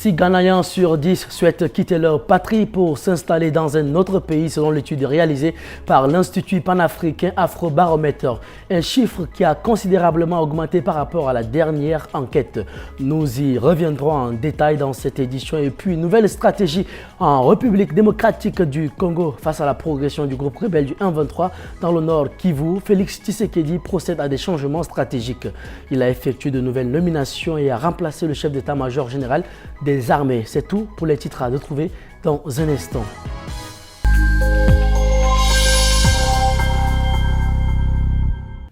6 Ghanéens sur 10 souhaitent quitter leur patrie pour s'installer dans un autre pays selon l'étude réalisée par l'Institut panafricain Afrobaromètre. Un chiffre qui a considérablement augmenté par rapport à la dernière enquête. Nous y reviendrons en détail dans cette édition. Et puis, nouvelle stratégie en République démocratique du Congo face à la progression du groupe rebelle du M23 dans le nord Kivu. Félix Tshisekedi procède à des changements stratégiques. Il a effectué de nouvelles nominations et a remplacé le chef d'état-major général des armées. C'est tout pour les titres à retrouver dans un instant.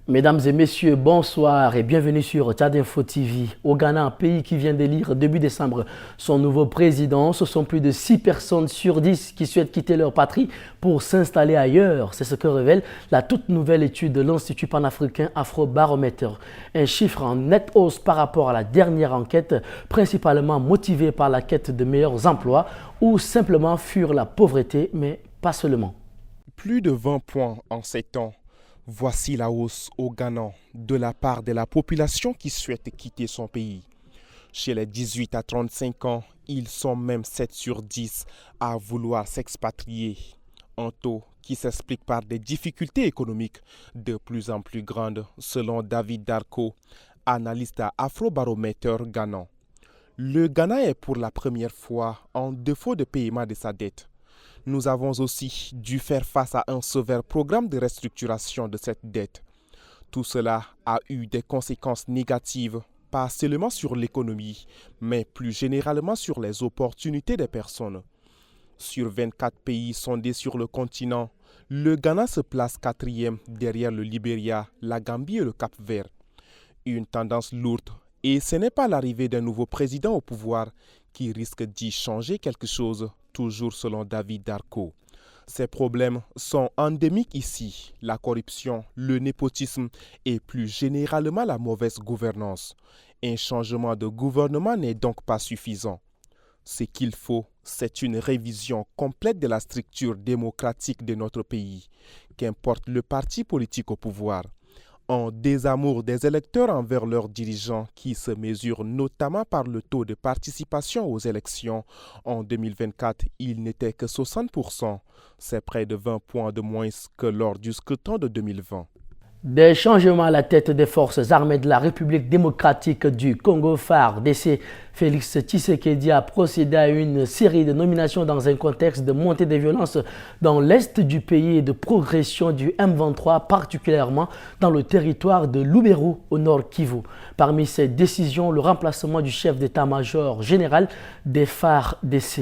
Mesdames et messieurs, bonsoir et bienvenue sur Tchad Info TV. Au Ghana, un pays qui vient d'élire début décembre son nouveau président, ce sont plus de 6 personnes sur 10 qui souhaitent quitter leur patrie pour s'installer ailleurs. C'est ce que révèle la toute nouvelle étude de l'Institut panafricain Afrobaromètre. Un chiffre en nette hausse par rapport à la dernière enquête, principalement motivée par la quête de meilleurs emplois ou simplement fuir la pauvreté, mais pas seulement. Plus de 20 points en 7 ans. Voici la hausse au Ghana de la part de la population qui souhaite quitter son pays. Chez les 18 à 35 ans, ils sont même 7 sur 10 à vouloir s'expatrier. Un taux qui s'explique par des difficultés économiques de plus en plus grandes, selon David Darko, analyste à Afrobaromètre Ghana. Le Ghana est pour la première fois en défaut de paiement de sa dette. Nous avons aussi dû faire face à un sévère programme de restructuration de cette dette. Tout cela a eu des conséquences négatives, pas seulement sur l'économie, mais plus généralement sur les opportunités des personnes. Sur 24 pays sondés sur le continent, le Ghana se place 4e derrière le Libéria, la Gambie et le Cap-Vert. Une tendance lourde, et ce n'est pas l'arrivée d'un nouveau président au pouvoir qui risque d'y changer quelque chose, toujours selon David Darko. Ces problèmes sont endémiques ici, la corruption, le népotisme et plus généralement la mauvaise gouvernance. Un changement de gouvernement n'est donc pas suffisant. Ce qu'il faut, c'est une révision complète de la structure démocratique de notre pays, qu'importe le parti politique au pouvoir. Un désamour des électeurs envers leurs dirigeants qui se mesure notamment par le taux de participation aux élections. En 2024, il n'était que 60%. C'est près de 20 points de moins que lors du scrutin de 2020. Des changements à la tête des forces armées de la République démocratique du Congo FARDC. Félix Tshisekedi a procédé à une série de nominations dans un contexte de montée des violences dans l'est du pays et de progression du M23, particulièrement dans le territoire de Lubero au nord Kivu. Parmi ces décisions, le remplacement du chef d'état-major général des FARDC.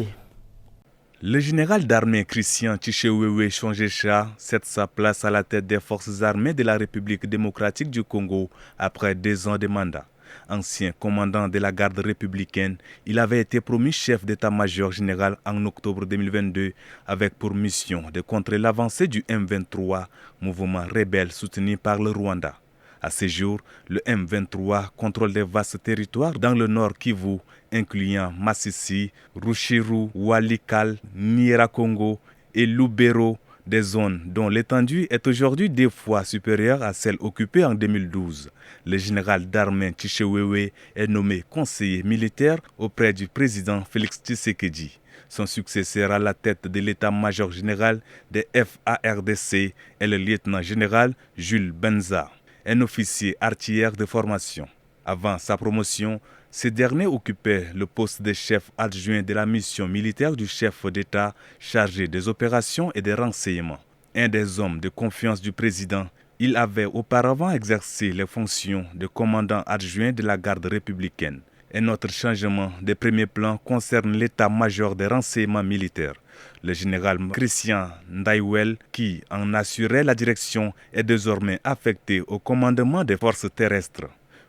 Le général d'armée Christian Tshisekedi Chongecha cède sa place à la tête des forces armées de la République démocratique du Congo après 2 ans de mandat. Ancien commandant de la garde républicaine, il avait été promu chef d'état-major général en octobre 2022 avec pour mission de contrer l'avancée du M23, mouvement rebelle soutenu par le Rwanda. À ce jour, le M23 contrôle des vastes territoires dans le nord Kivu, incluant Masisi, Ruchuru, Walikale, Nyiragongo et Lubero, des zones dont l'étendue est aujourd'hui 2 fois supérieure à celle occupée en 2012. Le général d'armée Tshisekedi est nommé conseiller militaire auprès du président Félix Tshisekedi. Son successeur à la tête de l'état-major général des FARDC est le lieutenant-général Jules Benza, un officier artilleur de formation. Avant sa promotion, ce dernier occupait le poste de chef adjoint de la mission militaire du chef d'État chargé des opérations et des renseignements. Un des hommes de confiance du président, il avait auparavant exercé les fonctions de commandant adjoint de la garde républicaine. Un autre changement de premier plan concerne l'état-major des renseignements militaires. Le général Christian Ndaiwel, qui en assurait la direction, est désormais affecté au commandement des forces terrestres.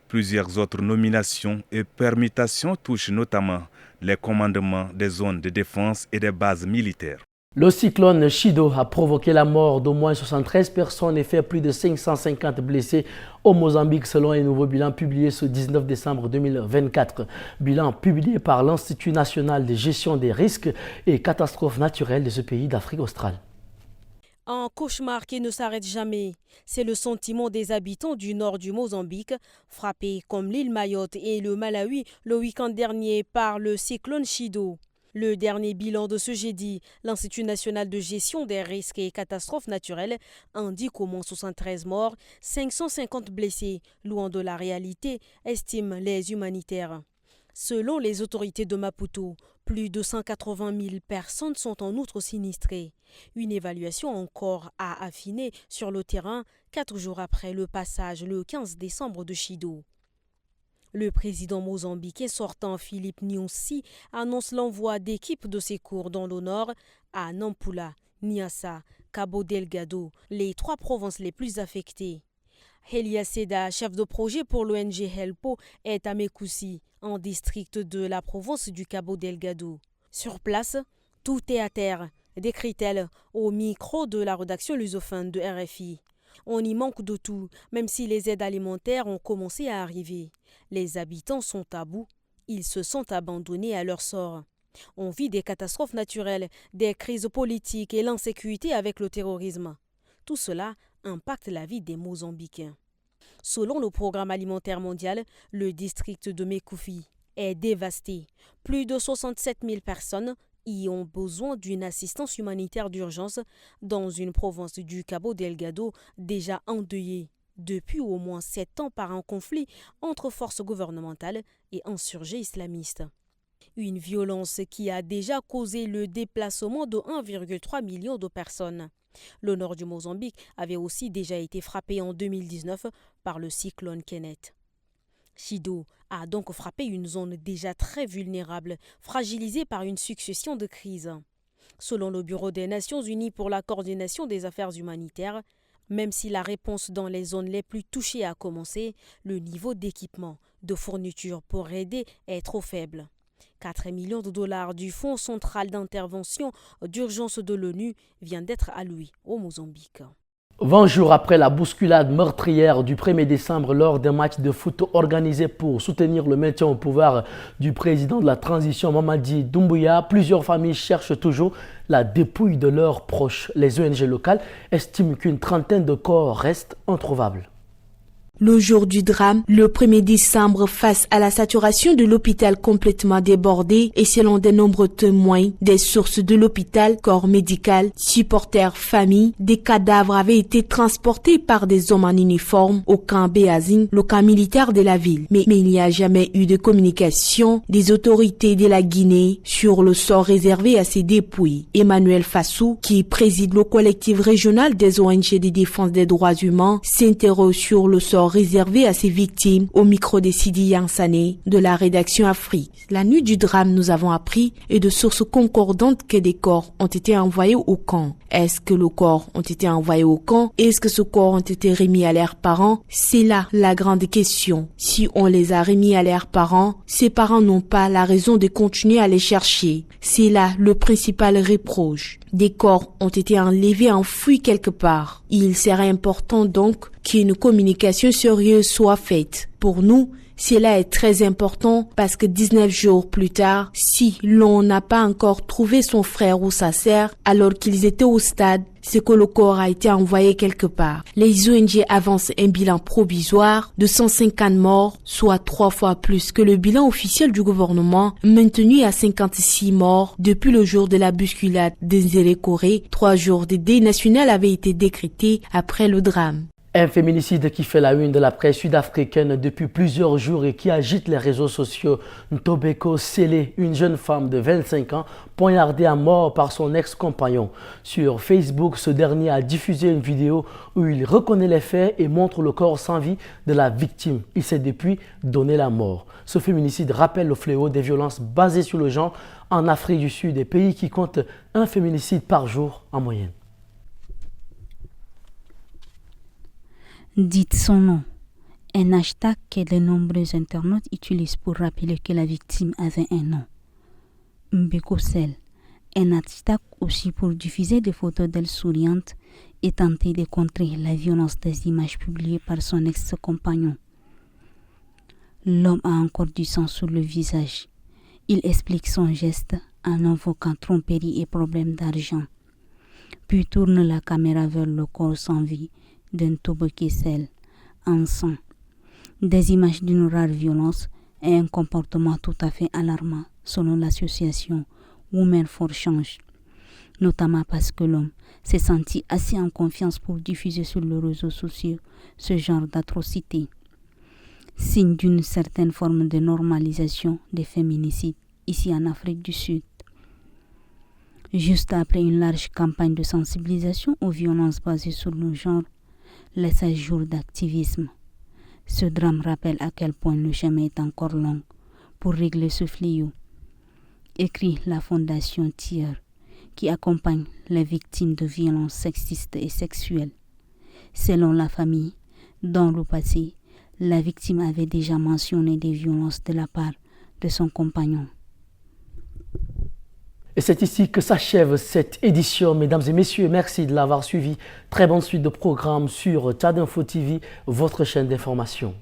Plusieurs autres nominations et permutations touchent notamment les commandements des zones de défense et des bases militaires. Le cyclone Chido a provoqué la mort d'au moins 73 personnes et fait plus de 550 blessés au Mozambique selon un nouveau bilan publié ce 19 décembre 2024. Bilan publié par l'Institut national de gestion des risques et catastrophes naturelles de ce pays d'Afrique australe. Un cauchemar qui ne s'arrête jamais. C'est le sentiment des habitants du nord du Mozambique, frappés comme l'île Mayotte et le Malawi le week-end dernier par le cyclone Chido. Le dernier bilan de ce jeudi, l'Institut national de gestion des risques et catastrophes naturelles indique au moins 73 morts, 550 blessés, loin de la réalité, estiment les humanitaires. Selon les autorités de Maputo, plus de 180 000 personnes sont en outre sinistrées. Une évaluation encore à affiner sur le terrain 4 jours après le passage le 15 décembre de Chido. Le président mozambicain sortant Philippe Nyusi annonce l'envoi d'équipes de secours dans le nord à Nampula, Niassa, Cabo Delgado, les 3 provinces les plus affectées. Helia Seda, chef de projet pour l'ONG Helpo, est à Mekusi, en district de la province du Cabo Delgado. Sur place, tout est à terre, décrit-elle au micro de la rédaction lusophone de RFI. On y manque de tout, même si les aides alimentaires ont commencé à arriver. Les habitants sont à bout, ils se sentent abandonnés à leur sort. On vit des catastrophes naturelles, des crises politiques et l'insécurité avec le terrorisme. Tout cela impacte la vie des Mozambicains. Selon le Programme alimentaire mondial, le district de Mekufi est dévasté. Plus de 67 000 personnes y ont besoin d'une assistance humanitaire d'urgence dans une province du Cabo Delgado déjà endeuillée depuis au moins 7 ans par un conflit entre forces gouvernementales et insurgés islamistes. Une violence qui a déjà causé le déplacement de 1,3 million de personnes. Le nord du Mozambique avait aussi déjà été frappé en 2019 par le cyclone Kenneth. Chido a donc frappé une zone déjà très vulnérable, fragilisée par une succession de crises. Selon le Bureau des Nations Unies pour la coordination des affaires humanitaires, même si la réponse dans les zones les plus touchées a commencé, le niveau d'équipement, de fourniture pour aider est trop faible. 4 millions de dollars du Fonds central d'intervention d'urgence de l'ONU vient d'être alloué au Mozambique. 20 jours après la bousculade meurtrière du 1er décembre lors d'un match de foot organisé pour soutenir le maintien au pouvoir du président de la transition Mamadi Doumbouya, plusieurs familles cherchent toujours la dépouille de leurs proches. Les ONG locales estiment qu'une trentaine de corps restent introuvables. Le jour du drame, le 1er décembre, face à la saturation de l'hôpital complètement débordé et selon de nombreux témoins, des sources de l'hôpital, corps médical, supporters, familles, des cadavres avaient été transportés par des hommes en uniforme au camp Béazine, le camp militaire de la ville. Mais il n'y a jamais eu de communication des autorités de la Guinée sur le sort réservé à ces dépouilles. Emmanuel Fassou, qui préside le collectif régional des ONG de défense des droits humains, s'interroge sur le sort réservé à ces victimes au micro de Sidi Yansané de la rédaction Afrique. La nuit du drame, nous avons appris et de sources concordantes que des corps ont été envoyés au camp. Est-ce que les corps ont été envoyés au camp? Est-ce que ces corps ont été remis à leurs parents? C'est là la grande question. Si on les a remis à leurs parents, ces parents n'ont pas la raison de continuer à les chercher. C'est là le principal reproche. Des corps ont été enlevés, enfouis quelque part. Il serait important donc qu'une communication sérieuse soit faite. Pour nous, cela est très important parce que 19 jours plus tard, si l'on n'a pas encore trouvé son frère ou sa sœur alors qu'ils étaient au stade, c'est que le corps a été envoyé quelque part. Les ONG avancent un bilan provisoire de 150 morts, soit 3 fois plus que le bilan officiel du gouvernement, maintenu à 56 morts depuis le jour de la bousculade d'Enzele Corée. 3 jours de deuil national avaient été décrétés après le drame. Un féminicide qui fait la une de la presse sud-africaine depuis plusieurs jours et qui agite les réseaux sociaux. Ntobeko Sele, une jeune femme de 25 ans, poignardée à mort par son ex-compagnon. Sur Facebook, ce dernier a diffusé une vidéo où il reconnaît les faits et montre le corps sans vie de la victime. Il s'est depuis donné la mort. Ce féminicide rappelle le fléau des violences basées sur le genre en Afrique du Sud, des pays qui comptent un féminicide par jour en moyenne. Dites son nom, un hashtag que de nombreux internautes utilisent pour rappeler que la victime avait un nom. Mbeko Sele, un hashtag aussi pour diffuser des photos d'elle souriante et tenter de contrer la violence des images publiées par son ex-compagnon. L'homme a encore du sang sur le visage. Il explique son geste en invoquant tromperie et problème d'argent. puis tourne la caméra vers le corps sans vie d'un Tobokesel en sang. Des images d'une rare violence et un comportement tout à fait alarmant selon l'association Women for Change, notamment parce que l'homme s'est senti assez en confiance pour diffuser sur les réseaux sociaux ce genre d'atrocité, signe d'une certaine forme de normalisation des féminicides ici en Afrique du Sud. Juste après une large campagne de sensibilisation aux violences basées sur le genre, les 16 jours d'activisme, ce drame rappelle à quel point le chemin est encore long pour régler ce fléau, écrit la Fondation Tier, qui accompagne les victimes de violences sexistes et sexuelles. Selon la famille, dans le passé, la victime avait déjà mentionné des violences de la part de son compagnon. Et c'est ici que s'achève cette édition. Mesdames et messieurs, merci de l'avoir suivi. Très bonne suite de programmes sur Tchad Info TV, votre chaîne d'information.